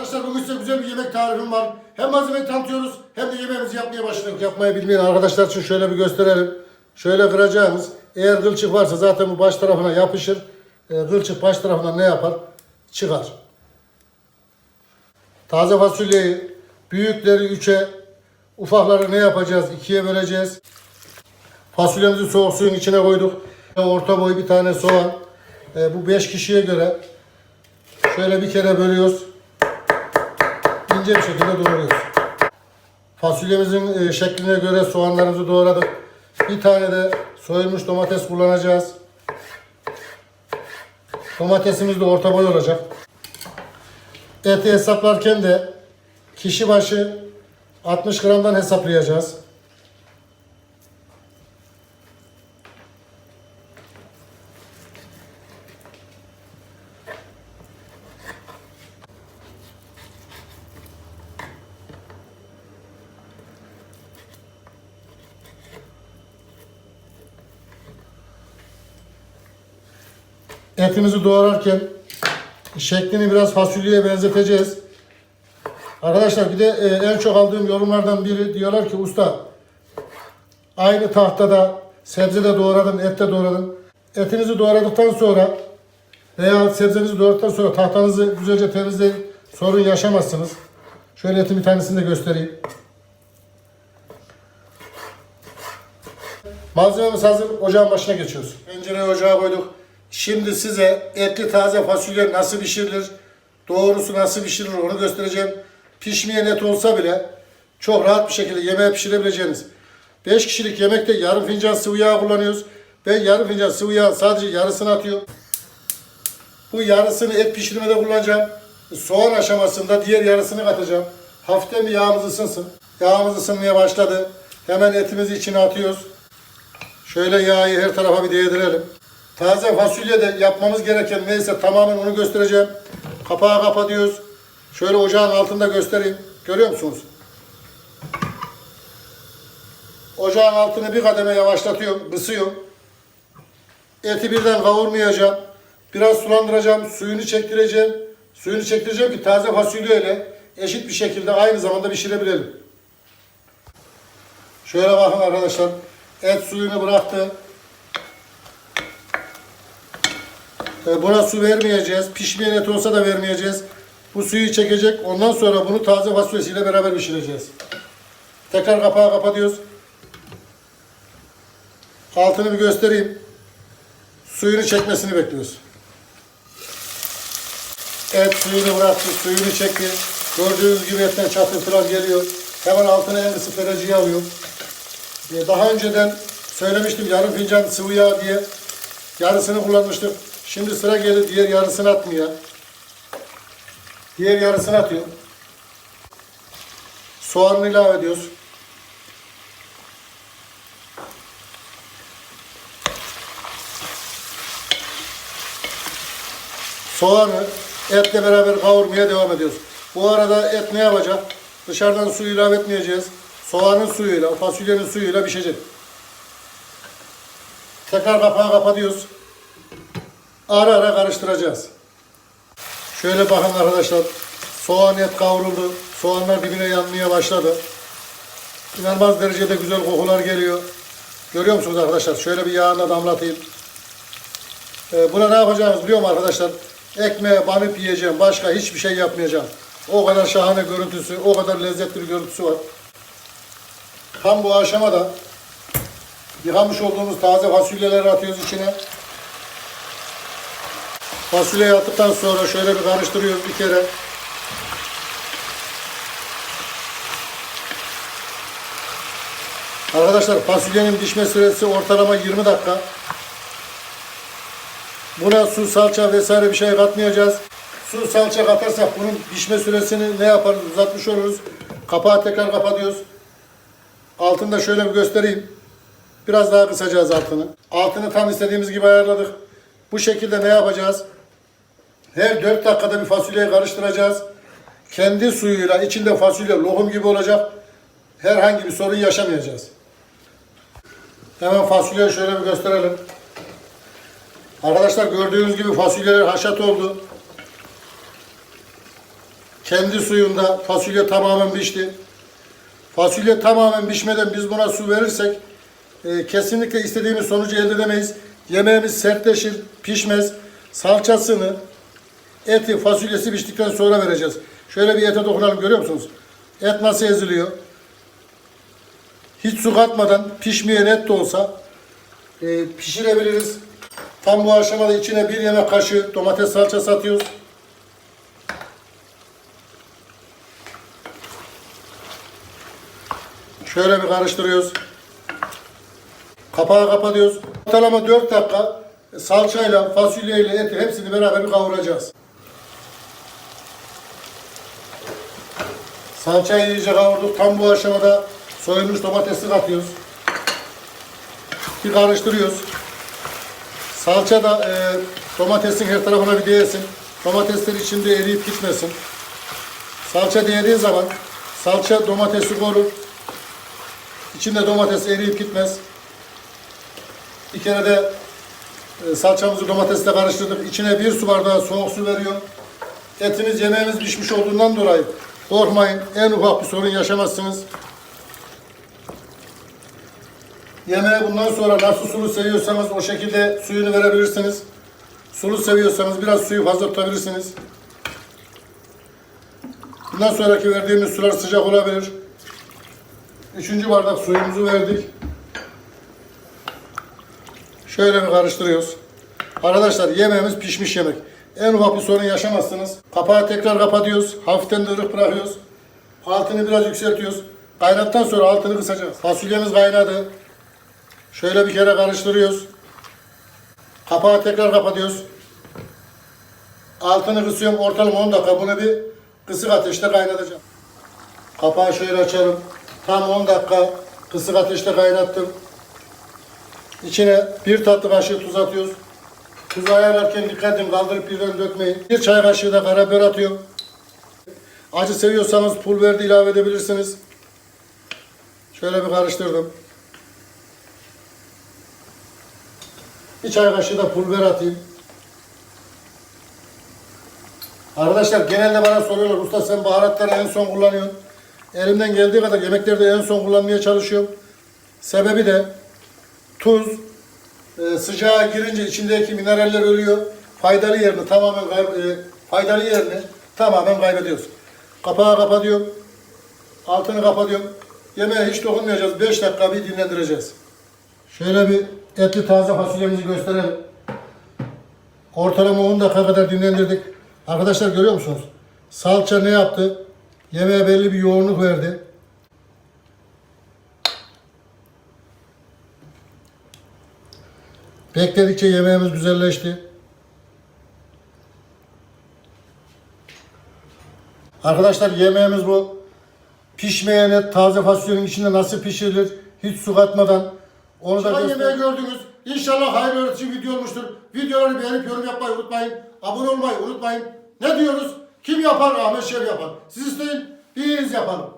Arkadaşlar bugün size güzel bir yemek tarifim var. Hem malzemeyi tanıtıyoruz hem de yemeğimizi yapmaya başlıyoruz. Yapmayı bilmeyen arkadaşlar için şöyle bir gösterelim. Şöyle kıracağımız. Eğer kılçık varsa zaten bu baş tarafına yapışır. Kılçık baş tarafından ne yapar? Çıkar. Taze fasulyeyi büyükleri 3'e, ufakları ne yapacağız? 2'ye böleceğiz. Fasulyemizi soğuk suyun içine koyduk. Orta boy bir tane soğan. Bu 5 kişiye göre şöyle bir kere bölüyoruz. İnce bir şekilde doğruyoruz. Fasulyemizin şekline göre soğanlarımızı doğradık. Bir tane de soyulmuş domates kullanacağız. Domatesimiz de orta boy olacak. Eti hesaplarken de kişi başı 60 gramdan hesaplayacağız. Etimizi doğrarken şeklini biraz fasulyeye benzeteceğiz. Arkadaşlar bir de en çok aldığım yorumlardan biri diyorlar ki usta aynı tahtada sebze de doğradın, et de doğradın. Etinizi doğradıktan sonra veya sebzenizi doğradıktan sonra tahtanızı güzelce temizleyin. Sorun yaşamazsınız. Şöyle etin bir tanesini de göstereyim. Malzememiz hazır. Ocağın başına geçiyoruz. Tencereyi ocağa koyduk. Şimdi size etli taze fasulye nasıl pişirilir, doğrusu nasıl pişirilir onu göstereceğim. Pişmeyen et olsa bile çok rahat bir şekilde yemeğe pişirebileceğiniz. 5 kişilik yemekte yarım fincan sıvı yağ kullanıyoruz. Ben yarım fincan sıvı yağ sadece yarısını atıyorum. Bu yarısını et pişirmede kullanacağım. Soğan aşamasında diğer yarısını katacağım. Hafiften bir yağımız ısınsın. Yağımız ısınmaya başladı. Hemen etimizi içine atıyoruz. Şöyle yağı her tarafa bir değdirelim. Taze fasulye de yapmamız gereken neyse tamamen onu göstereceğim. Kapağı kapatıyoruz. Şöyle ocağın altında göstereyim. Görüyor musunuz? Ocağın altını bir kademe yavaşlatıyorum, kısıyorum. Eti birden kavurmayacağım. Biraz sulandıracağım, suyunu çektireceğim. Suyunu çektireceğim ki taze fasulyeyle eşit bir şekilde aynı zamanda pişirebilelim. Şöyle bakın arkadaşlar. Et suyunu bıraktı. Buna su vermeyeceğiz. Pişmeyen et olsa da vermeyeceğiz. Bu suyu çekecek. Ondan sonra bunu taze fasulyesiyle beraber pişireceğiz. Tekrar kapağı kapatıyoruz. Altını bir göstereyim. Suyunu çekmesini bekliyoruz. Et suyunu bıraktı. Suyunu çekti. Gördüğünüz gibi etten çatırtılar geliyor. Hemen altına en kısık dereceyi alıyorum. Daha önceden söylemiştim yarım fincan sıvı yağ diye. Yarısını kullanmıştık. Şimdi sıra geldi diğer yarısını atmaya. Diğer yarısını atıyorum. Soğanını ilave ediyoruz. Soğanı etle beraber kavurmaya devam ediyoruz. Bu arada et ne yapacak? Dışarıdan su ilave etmeyeceğiz. Soğanın suyuyla, fasulyenin suyuyla pişecek. Tekrar kapağı kapatıyoruz. Ara ara karıştıracağız. Şöyle bakın arkadaşlar. Soğan et kavruldu. Soğanlar dibine yanmaya başladı. İnanılmaz derecede güzel kokular geliyor. Görüyor musunuz arkadaşlar? Şöyle bir yağına damlatayım. Buna ne yapacağımız biliyor musun arkadaşlar? Ekmeğe banıp yiyeceğim. Başka hiçbir şey yapmayacağım. O kadar şahane görüntüsü, o kadar lezzetli bir görüntüsü var. Tam bu aşamada yıkamış olduğumuz taze fasulyeleri atıyoruz içine. Fasulyeyi attıktan sonra şöyle bir karıştırıyoruz bir kere. Arkadaşlar fasulyenin pişme süresi ortalama 20 dakika. Buna su, salça vesaire bir şey katmayacağız. Su, salça katarsak bunun pişme süresini ne yaparız? Uzatmış oluruz. Kapağı tekrar kapatıyoruz. Altını da şöyle bir göstereyim. Biraz daha kısacağız altını. Altını tam istediğimiz gibi ayarladık. Bu şekilde ne yapacağız? Her 4 dakikada bir fasulyeyi karıştıracağız. Kendi suyuyla içinde fasulye lokum gibi olacak. Herhangi bir sorun yaşamayacağız. Hemen fasulyeyi şöyle bir gösterelim. Arkadaşlar gördüğünüz gibi fasulyeler haşat oldu. Kendi suyunda fasulye tamamen pişti. Fasulye tamamen pişmeden biz buna su verirsek kesinlikle istediğimiz sonucu elde edemeyiz. Yemeğimiz sertleşir, pişmez. Salçasını, eti, fasulyesi piştikten sonra vereceğiz. Şöyle bir ete dokunalım, görüyor musunuz? Et nasıl eziliyor? Hiç su katmadan pişmeyen et de olsa pişirebiliriz. Tam bu aşamada içine 1 yemek kaşığı domates salçası atıyoruz. Şöyle bir karıştırıyoruz. Kapağı kapatıyoruz. Ortalama 4 dakika salçayla, fasulyeyle, eti hepsini beraber bir kavuracağız. Salçayı iyice kavurduk. Tam bu aşamada soyulmuş domatesi katıyoruz. Bir karıştırıyoruz. Salça da domatesin her tarafına bir değsin. Domatesler içinde eriyip gitmesin. Salça değdiği zaman salça domatesi korur. İçinde domates eriyip gitmez. Bir kere de salçamızı domatesle karıştırdık. İçine 1 su bardağı soğuk su veriyor. Etimiz, yemeğimiz pişmiş olduğundan dolayı korkmayın. En ufak bir sorun yaşamazsınız. Yemeği bundan sonra nasıl sulu seviyorsanız o şekilde suyunu verebilirsiniz. Sulu seviyorsanız biraz suyu fazla tutabilirsiniz. Bundan sonraki verdiğimiz sular sıcak olabilir. 3. bardak suyumuzu verdik. Şöyle bir karıştırıyoruz. Arkadaşlar yemeğimiz pişmiş yemek. En ufak bir sorun yaşamazsınız. Kapağı tekrar kapatıyoruz. Hafiften de ılık bırakıyoruz. Altını biraz yükseltiyoruz. Kaynattıktan sonra altını kısacağız. Fasulyemiz kaynadı. Şöyle bir kere karıştırıyoruz. Kapağı tekrar kapatıyoruz. Altını kısıyorum. Ortalama 10 dakika bunu bir kısık ateşte kaynatacağım. Kapağı şöyle açalım. Tam 10 dakika kısık ateşte kaynattım. İçine 1 tatlı kaşığı tuz atıyoruz. Tuzu ayarlarken dikkat edin, kaldırıp birden dökmeyin. 1 çay kaşığı da karabiber atıyorum. Acı seviyorsanız pul biber de ilave edebilirsiniz. Şöyle bir karıştırdım. 1 çay kaşığı da pul biber atayım. Arkadaşlar genelde bana soruyorlar, usta sen baharatları en son kullanıyorsun. Elimden geldiği kadar yemeklerde en son kullanmaya çalışıyorum. Sebebi de tuz sıcağa girince içindeki mineraller ölüyor. Faydalı yerini tamamen kaybediyoruz. Kapağı kapatıyorum. Altını kapatıyorum. Yemeğe hiç dokunmayacağız. 5 dakika bir dinlendireceğiz. Şöyle bir etli taze fasulyemizi gösterelim. Ortalama 10 dakika kadar dinlendirdik. Arkadaşlar görüyor musunuz? Salça ne yaptı? Yemeğe belli bir yoğunluk verdi. Bekledikçe yemeğimiz güzelleşti. Arkadaşlar yemeğimiz bu. Pişmeyen et taze fasulyenin içinde nasıl pişirilir? Hiç su katmadan. Onu da yemeği gördünüz. İnşallah hayırlı öğretici video olmuştur. Videoları beğenip yorum yapmayı unutmayın. Abone olmayı unutmayın. Ne diyoruz? Kim yapar? Ahmet Şef yapar. Siz isteyin, biz yapalım.